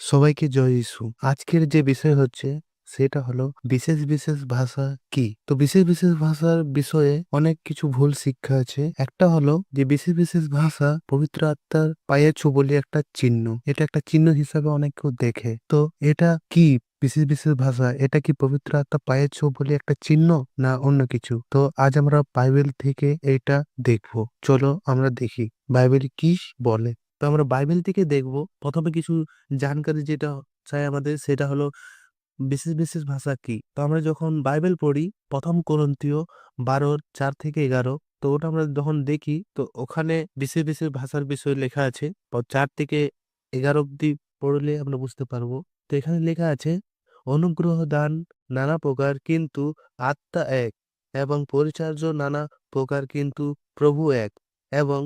সবাইকে জয় যিশু। আজকের যে বিষয় হচ্ছে সেটা হলো বিশেষ বিশেষ ভাষা কি। তো বিশেষ বিশেষ ভাষার বিষয়ে অনেক কিছু ভুল শিক্ষা আছে। একটা হলো যে বিশেষ বিশেষ ভাষা পবিত্র আত্মার পায়ে ছো বলে একটা চিহ্ন, এটা একটা চিহ্ন হিসাবে অনেক কেউ দেখে। তো এটা কি বিশেষ বিশেষ ভাষা, এটা কি পবিত্র আত্মা পায়ে ছো বলে একটা চিহ্ন না অন্য কিছু? তো আজ আমরা বাইবেল থেকে এইটা দেখবো। চলো আমরা দেখি বাইবেল কি বলে। তো আমরা বাইবেল থেকে দেখব প্রথমে কিছু জানকারি যেটা চাই আমাদের, সেটা হলো বিশেষ বিশেষ ভাষা কি। তো আমরা যখন বাইবেল পড়ি প্রথম করন্থীয় 12:4-11, তো ওটা আমরা যখন দেখি তো ওখানে বিশেষ বিশেষ ভাষার বিষয় লেখা আছে। 4-11 অব্দি পড়লে আমরা বুঝতে পারবো। তো এখানে লেখা আছে, অনুগ্রহ দান নানা প্রকার কিন্তু আত্মা এক, এবং পরিচার্য নানা প্রকার কিন্তু প্রভু এক, এবং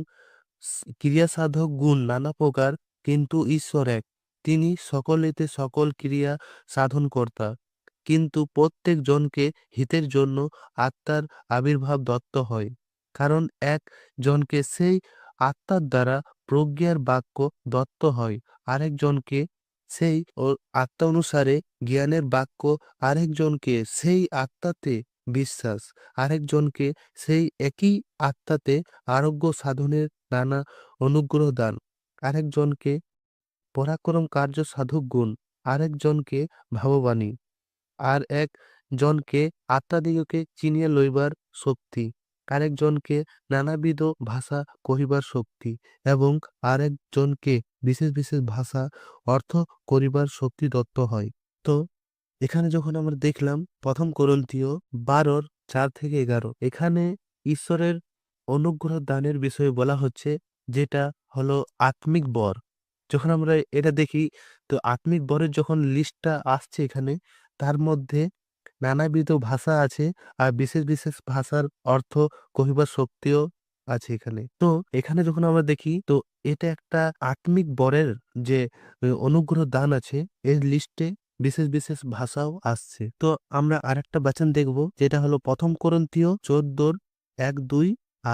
ক্রিয়া সাধক গুণ নানা প্রকার কিন্তু ঈশ্বর এক। তিনি সকলেতে সকল ক্রিয়া সাধন কর্তা, কিন্তু প্রত্যেক জনকে হিতের জন্য আত্মার আবির্ভাব দত্ত হয়। কারণ এক জনকে সেই আত্মার দ্বারা প্রজ্ঞার বাক্য দত্ত হয়, আরেকজনকে সেই আত্মা অনুসারে জ্ঞানের বাক্য, আরেকজনকে সেই আত্মাতে বিশ্বাস, আরেকজনকে সেই একই আত্মাতে আরোগ্য সাধনের নানা অনুগ্রহ দান, আরেকজনকে পরাক্রম কার্য সাধক গুণ, আরেকজনকে ভাববাণী, আর একজনকে আত্মাদিগকে চিনিয়া লইবার শক্তি, আরেকজনকে নানাবিধ ভাষা কহিবার শক্তি, এবং আরেকজনকে বিশেষ বিশেষ ভাষা অর্থ করিবার শক্তি দত্ত হয়। তো এখানে যখন আমরা দেখলাম প্রথম করন্থীয় 12:4-11, এখানে ঈশ্বরের অনুগ্রহ দানের বিষয়ে বলা হচ্ছে, যেটা হলো আত্মিক বর। যখন আমরা এটা দেখি তো আত্মিক বরের যখন লিস্টটা আসছে এখানে, তার মধ্যে নানাবিধ ভাষা আছে, আর বিশেষ বিশেষ ভাষার অর্থ কহিবার শক্তিও আছে এখানে। তো এখানে যখন আমরা দেখি তো এটা একটা আত্মিক বরের যে অনুগ্রহ দান আছে, এর লিস্টে বিশেষ বিশেষ ভাষাও আসছে। তো আমরা আরেকটা বাচন দেখব, যেটা হলো প্রথম করন্থীয় 14:1-2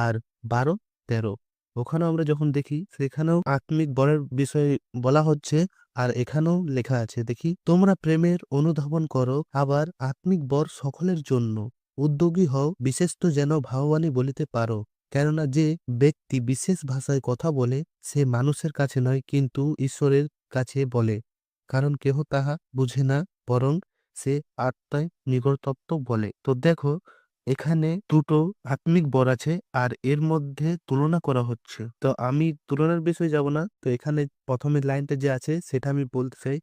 আর 12-13। ওখানেও আমরা যখন দেখি সেখানেও আত্মিক বরের বিষয়ে বলা হচ্ছে, আর এখানেও লেখা আছে, দেখি, তোমরা প্রেমের অনুধাবন করো, আবার আত্মিক বর সকলের জন্য উদ্যোগী হও, বিশেষত যেন ভাববাণী বলিতে পারো। কেননা যে ব্যক্তি বিশেষ ভাষায় কথা বলে সে মানুষের কাছে নয় কিন্তু ঈশ্বরের কাছে বলে, কারণ কেহ তাহা বুঝে না, বরং সে আত্মায় নিকটত্ব বলে। তো দেখো এখানে দুটো আত্মিক বর আছে, আর এর মধ্যে তুলনা করা হচ্ছে। তো আমি তুলনার বিষয়ে যাব না, তো এখানে প্রথমের লাইনটা যে আছে সেটা আমি বলতে চাই,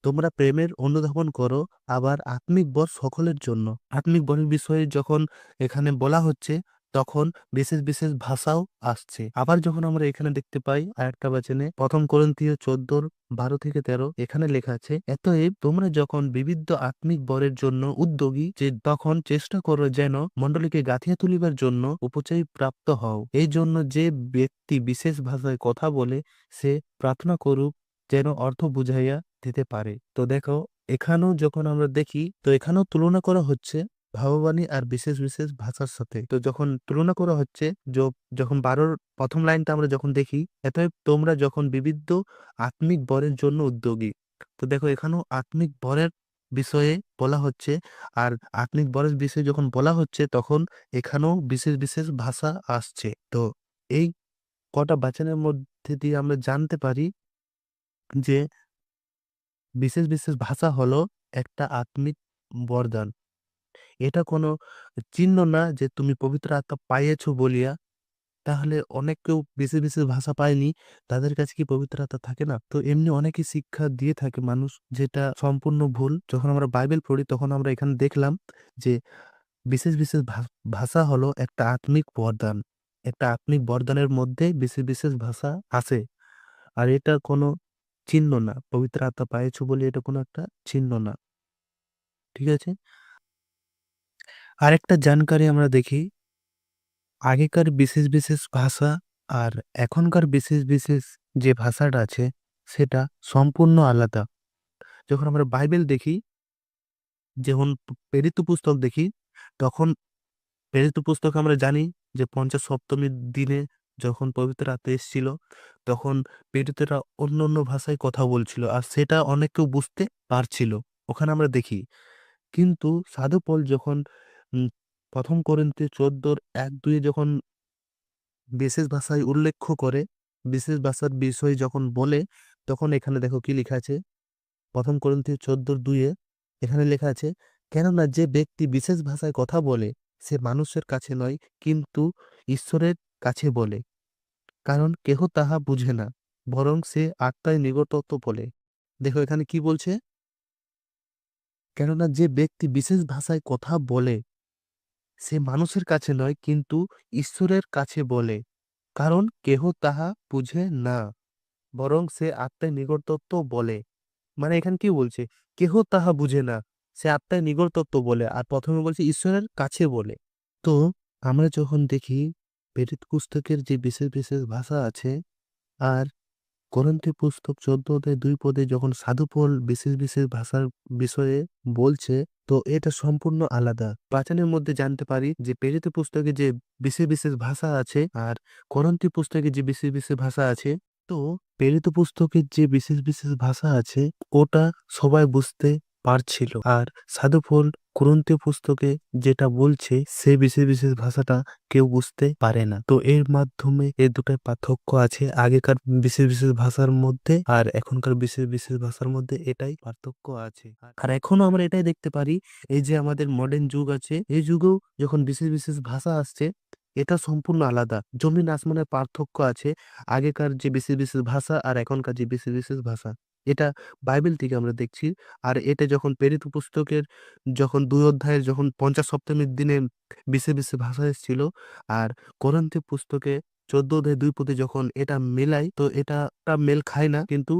তোমরা প্রেমের অনুধাবন করো, আবার আত্মিক বর সকলের জন্য। আত্মিক বরের বিষয়ে যখন এখানে বলা হচ্ছে তখন বিশেষ বিশেষ ভাষাও আসছে। আবার যখন আমরা এখানে দেখতে পাই আরেকটা বচনে, প্রথম করন্থীয় 14:12-13, এখানে লেখা আছে, এতএব তোমরা যখন বিবিধ আত্মিক বরের জন্য উদ্যোগী, যে তখন চেষ্টা করো যেন মণ্ডলীকে গাঁথিয়া তুলিবার জন্য উপচয় প্রাপ্ত হও। এই জন্য যে ব্যক্তি বিশেষ ভাষায় কথা বলে সে প্রার্থনা করুক যেন অর্থ বুঝাইয়া দিতে পারে। তো দেখো এখানেও যখন আমরা দেখি তো এখানেও তুলনা করা হচ্ছে ভাববাণী আর বিশেষ বিশেষ ভাষার সাথে। তো যখন তুলনা করা হচ্ছে, যখন 12 প্রথম লাইনটা আমরা যখন দেখি, অতএব তোমরা যখন বিবিধ আত্মিক বরের জন্য উদ্যোগী। তো দেখো এখানেও আত্মিক বরের বিষয়ে বলা হচ্ছে, আর আত্মিক বরের বিষয়ে যখন বলা হচ্ছে তখন এখানেও বিশেষ বিশেষ ভাষা আসছে। তো এই কটা বাচনের মধ্যে দিয়ে আমরা জানতে পারি যে বিশেষ বিশেষ ভাষা হলো একটা আত্মিক বরদান। এটা কোনো চিহ্ন না যে তুমি পবিত্র আত্মা পাইয়েছো বলিয়া। তাহলে অনেক কেউ বিশেষ বিশেষ ভাষা পায়নি, তাদের কাছে কি পবিত্র আত্মা থাকে না? তো এমনি অনেকে শিক্ষা দিয়ে থাকে মানুষ, যেটা সম্পূর্ণ ভুল। যখন আমরা বাইবেল পড়ি তখন আমরা এখানে দেখলাম যে বিশেষ বিশেষ ভাষা হলো একটা আত্মিক বরদান। একটা আত্মিক বরদানের মধ্যে বিশেষ বিশেষ ভাষা আছে, আর এটা কোনো চিহ্ন না। পবিত্র আত্মা পাইয়েছো বলে এটা কোনো একটা চিহ্ন না। ঠিক আছে? আরেকটা জানকারি আমরা দেখি, আগেকার বিশেষ বিশেষ ভাষা আর এখনকার বিশেষ বিশেষ যে ভাষাটা আছে সেটা সম্পূর্ণ আলাদা। যখন আমরা বাইবেল দেখি, যখন প্রেরিত পুস্তক দেখি, তখন প্রেরিত পুস্তক আমরা জানি যে 50 সপ্তমীর দিনে যখন পবিত্র আত্মা এসেছিল তখন প্রেরিতরা অন্য অন্য ভাষায় কথা বলছিল আর সেটা অনেক কেউ বুঝতে পারছিল, ওখানে আমরা দেখি। কিন্তু সাধু পল যখন উম, প্রথম করিন্থী 14:1-2 যখন বিশেষ ভাষায় উল্লেখ করে, বিশেষ ভাষার বিষয় যখন বলে, তখন এখানে দেখো কি লেখা আছে। প্রথম করিন্থী 14:2 এখানে লেখা আছে, কেননা যে ব্যক্তি বিশেষ ভাষায় কথা বলে সে মানুষের কাছে নয় কিন্তু ঈশ্বরের কাছে বলে, কারণ কেহ তাহা বুঝে না, বরং সে আত্মায় নিকটত্ব বলে। দেখো এখানে কি বলছে, কেননা যে ব্যক্তি বিশেষ ভাষায় কথা বলে সে মানুষের কাছে নয় কিন্তু ঈশ্বরের কাছে বলে, কারণ কেহ তাহা বুঝে না, বরং সে আত্মায় নিকটত্ব বলে। মানে এখানে কি বলছে, কেহ তাহা বুঝে না, সে আত্মায় নিগড় বলে, আর প্রথমে বলছে ঈশ্বরের কাছে বলে। তো আমরা যখন দেখি প্রেরিত পুস্তকের যে বিশেষ বিশেষ ভাষা আছে, আর করিন্থী পুস্তক 14:2 যখন সাধু পৌল বিশেষ বিশেষ ভাষার বিষয়ে বলছে, তো এটা সম্পূর্ণ আলাদা। বাচানের মধ্যে জানতে পারি যে প্রেরিত পুস্তকে যে বিশেষ বিশেষ ভাষা আছে আর করিন্থী পুস্তকে যে বিশেষ বিশেষ ভাষা আছে, তো প্রেরিত পুস্তকের যে বিশেষ বিশেষ ভাষা আছে ওটা সবাই বুঝতে পারছিল, আর সাধু পৌল করিন্থী পুস্তকে যেটা বলছে সে বিশেষ বিশেষ ভাষাটা কেউ বুঝতে পারে না। তো এর মাধ্যমে এই দুটার পার্থক্য আছে আগেকার বিশেষ বিশেষ ভাষার মধ্যে আর এখনকার বিশেষ বিশেষ ভাষার মধ্যে, এটাই পার্থক্য আছে। আর এখনো আমরা এটাই দেখতে পারি, এই যে আমাদের মডার্ন যুগ আছে, এই যুগেও যখন বিশেষ বিশেষ ভাষা আসছে এটা সম্পূর্ণ আলাদা, জমিন আসমানের পার্থক্য আছে আগেকার যে বিশেষ বিশেষ ভাষা আর এখনকার যে বিশেষ বিশেষ ভাষা। এটা বাইবেল থেকে আমরা দেখছি। আর এটা যখন প্রেরিত পুস্তকের যখন 2 অধ্যায়ের যখন 50 সপ্তমীর দিনে বিশেষ বিশেষ ভাষা এসেছিল, আর কোরিন্থী পুস্তকে 14:2 যখন এটা মেলাই, তো এটা মেল খায় না, কিন্তু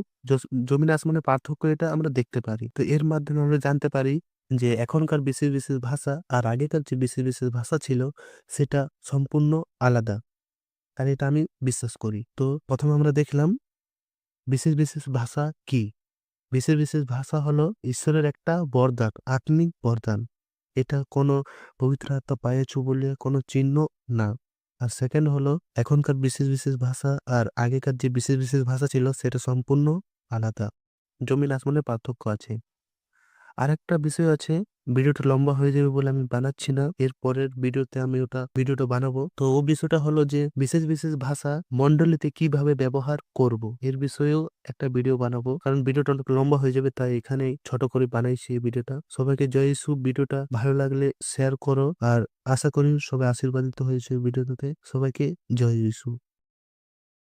জমিন আসমানের পার্থক্য এটা আমরা দেখতে পারি। তো এর মাধ্যমে আমরা জানতে পারি যে এখনকার বিশেষ বিশেষ ভাষা আর আগেকার যে বিশেষ বিশেষ ভাষা ছিল সেটা সম্পূর্ণ আলাদা, আর এটা আমি বিশ্বাস করি। তো প্রথমে আমরা দেখলাম বিশেষ বিশেষ ভাষা কি। বিশেষ বিশেষ ভাষা হলো ঈশ্বরের একটা বরদান, আত্মিক বরদান। এটা কোনো পবিত্র আত্মা পাইয়াছো বলে কোনো চিহ্ন না। আর সেকেন্ড হলো এখনকার বিশেষ বিশেষ ভাষা আর আগেকার যে বিশেষ বিশেষ ভাষা ছিল সেটা সম্পূর্ণ আলাদা, জমিন আসমানের পার্থক্য আছে। আরেকটা বিষয় আছে, ভিডিওটা লম্বা হয়ে যাবে বলে আমি বানাচ্ছি না, এর পরের ভিডিওতে আমি ভিডিওটা বানাবো। তো ও বিষয়টা হলো যে বিশেষ বিশেষ ভাষা মন্ডলীতে কিভাবে ব্যবহার করব, এর বিষয়েও একটা ভিডিও বানাবো, কারণ ভিডিওটা অনেক লম্বা হয়ে যাবে, তাই এখানেই ছোট করে বানাইছি এই ভিডিওটা। সবাইকে জয় ইসু। ভিডিওটা ভালো লাগলে শেয়ার করো, আর আশা করি সবাই আশীর্বাদিত হয়েছে ভিডিওটাতে। সবাইকে জয় ইসু।